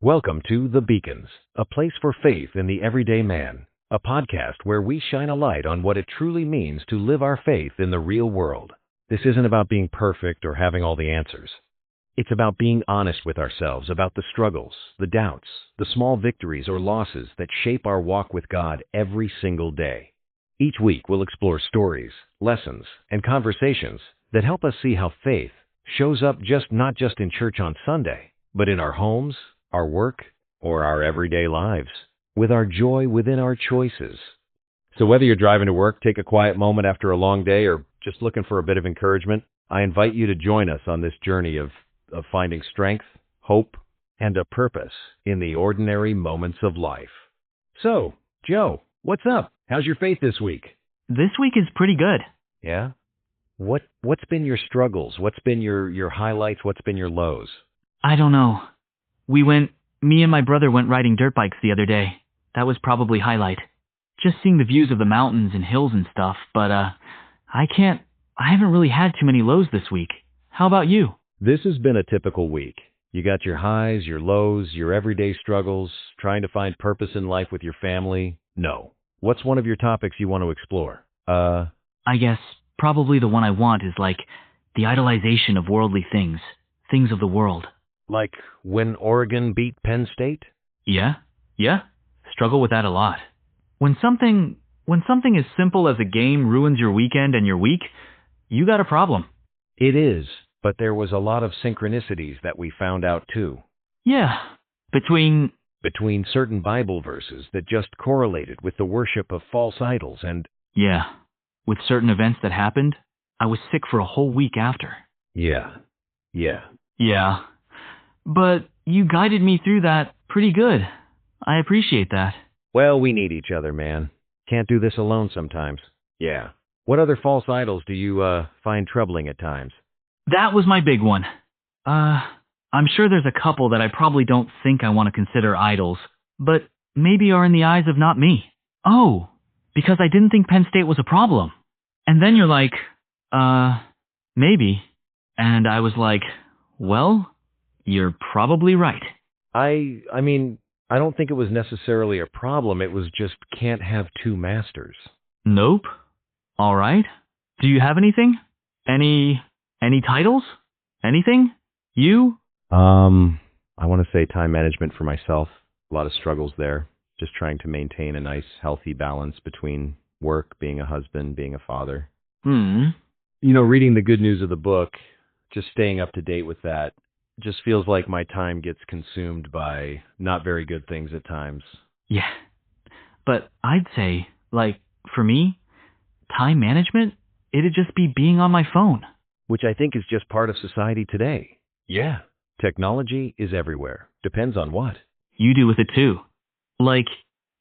Welcome to The Beacons, a place for faith in the everyday man, a podcast where we shine a light on what it truly means to live our faith in the real world. This isn't about being perfect or having all the answers. It's about being honest with ourselves about the struggles, the doubts, the small victories or losses that shape our walk with God every single day. Each week we'll explore stories, lessons, and conversations that help us see how faith shows up not just in church on Sunday, but in our homes, our work, or our everyday lives, with our joy within our choices. So whether you're driving to work, take a quiet moment after a long day, or just looking for a bit of encouragement, I invite you to join us on this journey of finding strength, hope, and a purpose in the ordinary moments of life. So, Joe, what's up? How's your faith this week? This week is pretty good. Yeah? What's been your struggles? What's been your highlights? What's been your lows? I don't know. Me and my brother went riding dirt bikes the other day. That was probably highlight. Just seeing the views of the mountains and hills and stuff, but I haven't really had too many lows this week. How about you? This has been a typical week. You got your highs, your lows, your everyday struggles, trying to find purpose in life with your family. No. What's one of your topics you want to explore? I guess probably the one I want is like the idolization of worldly things of the world. Like when Oregon beat Penn State? Yeah. Struggle with that a lot. When something as simple as a game ruins your weekend and your week, you got a problem. It is, but there was a lot of synchronicities that we found out too. Yeah, between certain Bible verses that just correlated with the worship of false idols and... Yeah, with certain events that happened, I was sick for a whole week after. Yeah. Yeah, but you guided me through that pretty good. I appreciate that. Well, we need each other, man. Can't do this alone sometimes. Yeah. What other false idols do you find troubling at times? That was my big one. I'm sure there's a couple that I probably don't think I want to consider idols, but maybe are in the eyes of not me. Oh, because I didn't think Penn State was a problem. And then you're like, maybe. And I was like, well, you're probably right. I mean, I don't think it was necessarily a problem. It was just can't have two masters. Nope. All right. Do you have anything? Any titles? Anything? You? I want to say time management for myself. A lot of struggles there. Just trying to maintain a nice, healthy balance between work, being a husband, being a father. You know, reading the good news of the book, just staying up to date with that, just feels like my time gets consumed by not very good things at times. Yeah. But I'd say, like, for me, time management, it'd just be being on my phone. Which I think is just part of society today. Yeah. Technology is everywhere. Depends on what. You do with it too. Like,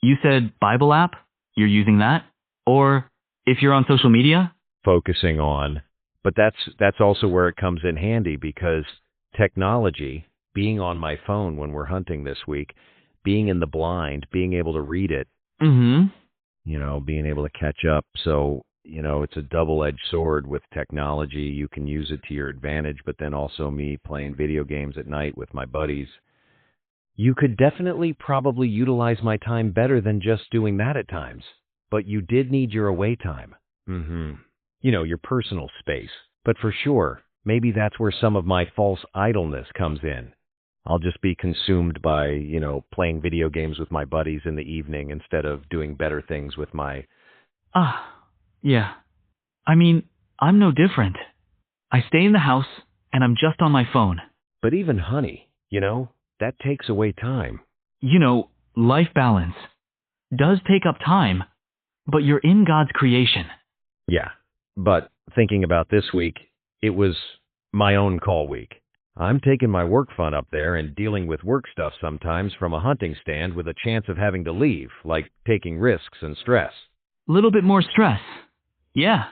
you said Bible app, you're using that. Or if you're on social media. Focusing on. But that's also where it comes in handy because technology, being on my phone when we're hunting this week, being in the blind, being able to read it, you know, being able to catch up. So, you know, it's a double-edged sword with technology. You can use it to your advantage, but then also me playing video games at night with my buddies. You could definitely probably utilize my time better than just doing that at times, but you did need your away time. You know, your personal space. But for sure, maybe that's where some of my false idleness comes in. I'll just be consumed by, you know, playing video games with my buddies in the evening instead of doing better things with my... Yeah. I mean, I'm no different. I stay in the house, and I'm just on my phone. But even honey, you know, that takes away time. You know, life balance does take up time, but you're in God's creation. Yeah, but thinking about this week, it was my own call week. I'm taking my work fun up there and dealing with work stuff sometimes from a hunting stand with a chance of having to leave, like taking risks and stress. Little bit more stress. Yeah.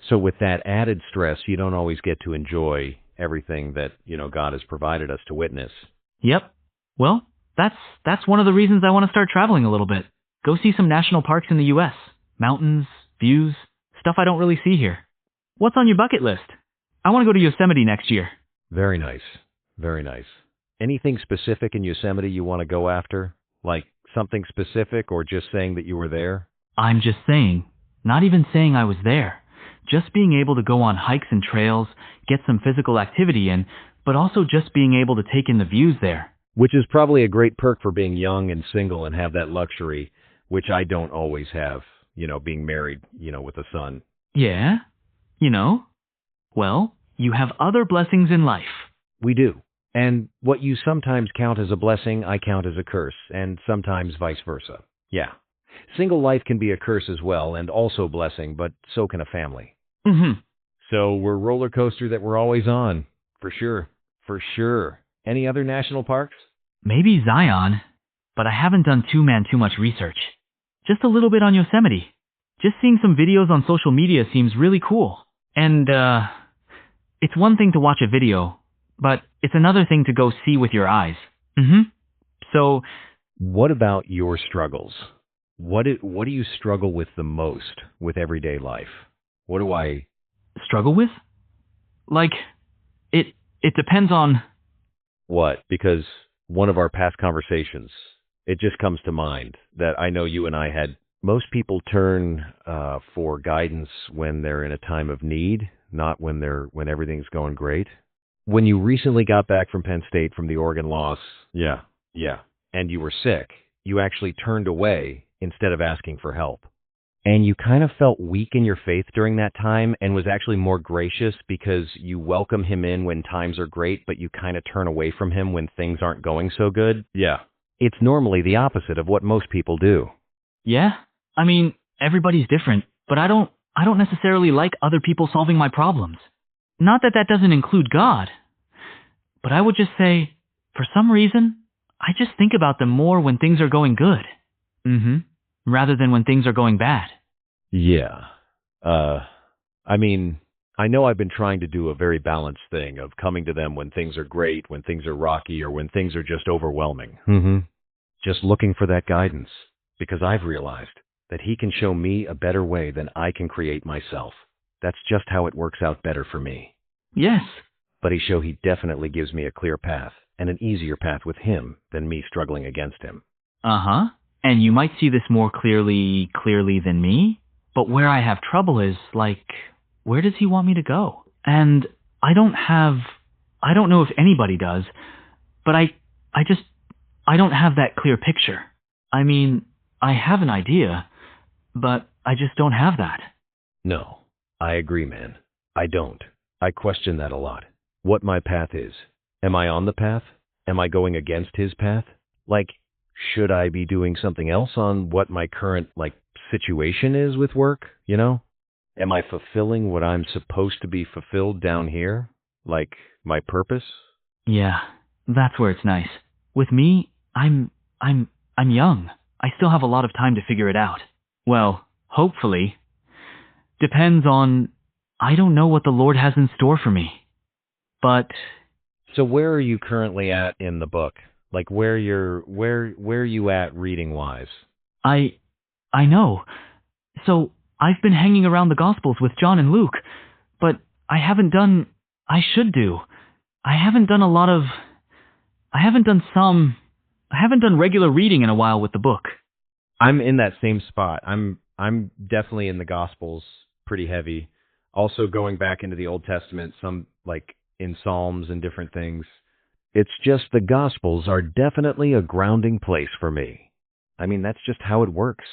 So with that added stress, you don't always get to enjoy everything that, you know, God has provided us to witness. Yep. Well, that's one of the reasons I want to start traveling a little bit. Go see some national parks in the U.S. Mountains, views, stuff I don't really see here. What's on your bucket list? I want to go to Yosemite next year. Very nice. Very nice. Anything specific in Yosemite you want to go after? Like something specific or just saying that you were there? I'm just saying, not even saying I was there. Just being able to go on hikes and trails, get some physical activity in, but also just being able to take in the views there. Which is probably a great perk for being young and single and have that luxury, which I don't always have, being married, with a son. Yeah? You know? Well, you have other blessings in life. We do. And what you sometimes count as a blessing, I count as a curse, and sometimes vice versa. Yeah. Single life can be a curse as well, and also a blessing, but so can a family. Mm-hmm. So we're roller coaster that we're always on. For sure. For sure. Any other national parks? Maybe Zion, but I haven't done too much research. Just a little bit on Yosemite. Just seeing some videos on social media seems really cool. And, it's one thing to watch a video, but it's another thing to go see with your eyes. Mm-hmm. So, What about your struggles? What do you struggle with the most with everyday life? What do I... struggle with? Like, it depends on... What? Because one of our past conversations, it just comes to mind that I know you and I had. Most people turn for guidance when they're in a time of need, not when everything's going great. When you recently got back from Penn State from the Oregon loss, yeah, and you were sick, you actually turned away instead of asking for help. And you kind of felt weak in your faith during that time and was actually more gracious because you welcome him in when times are great, but you kind of turn away from him when things aren't going so good. Yeah. It's normally the opposite of what most people do. Yeah? I mean, everybody's different, but I don't necessarily like other people solving my problems. Not that that doesn't include God. But I would just say, for some reason, I just think about them more when things are going good. Mm-hmm. Rather than when things are going bad. Yeah. I mean, I know I've been trying to do a very balanced thing of coming to them when things are great, when things are rocky, or when things are just overwhelming. Mm-hmm. Just looking for that guidance, because I've realized that he can show me a better way than I can create myself. That's just how it works out better for me. Yes. But he definitely gives me a clear path, and an easier path with him than me struggling against him. Uh-huh. And you might see this more clearly than me, but where I have trouble is, like, where does he want me to go? And I don't know if anybody does, but I don't have that clear picture. I mean, I have an idea, but I just don't have that. No, I agree, man. I don't. I question that a lot. What my path is. Am I on the path? Am I going against his path? Like, should I be doing something else on what my current, situation is with work, Am I fulfilling what I'm supposed to be fulfilled down here? Like, my purpose? Yeah, that's where it's nice. With me, I'm young. I still have a lot of time to figure it out. Well, hopefully. Depends on... I don't know what the Lord has in store for me. But... So where are you currently at in the book? Like where are you at reading wise? I know. So I've been hanging around the Gospels with John and Luke, but I haven't done regular reading in a while with the book. I'm in that same spot. I'm definitely in the Gospels pretty heavy. Also going back into the Old Testament, some in Psalms and different things. It's just the Gospels are definitely a grounding place for me. I mean, that's just how it works.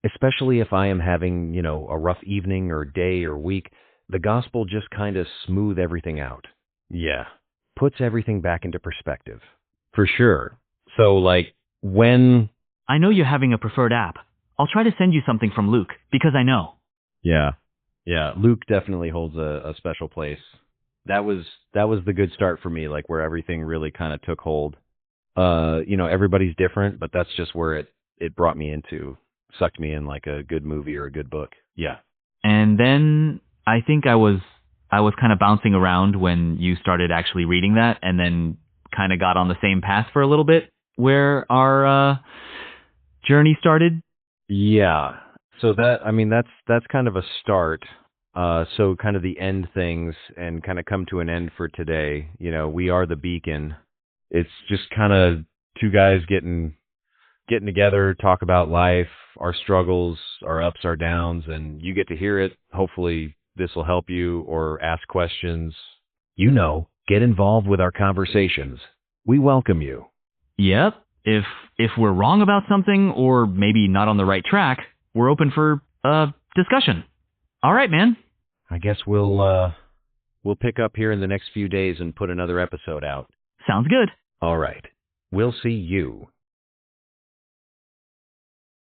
Especially if I am having, a rough evening or day or week, the Gospel just kind of smooth everything out. Yeah. Puts everything back into perspective. For sure. So, when... I know you're having a preferred app. I'll try to send you something from Luke, because I know. Yeah. Luke definitely holds a special place. That was the good start for me, where everything really kind of took hold. Everybody's different, but that's just where it brought me into, sucked me in like a good movie or a good book. Yeah. And then I think I was kind of bouncing around when you started actually reading that, and then kind of got on the same path for a little bit, where our journey started. Yeah. So that's kind of a start. So kind of the end things and kind of come to an end for today. We are the beacon. It's just kind of two guys getting together, talk about life, our struggles, our ups, our downs, and you get to hear it. Hopefully this will help you or ask questions. Get involved with our conversations. We welcome you. Yep. If we're wrong about something or maybe not on the right track, we're open for discussion. All right, man. I guess we'll pick up here in the next few days and put another episode out. Sounds good. All right. We'll see you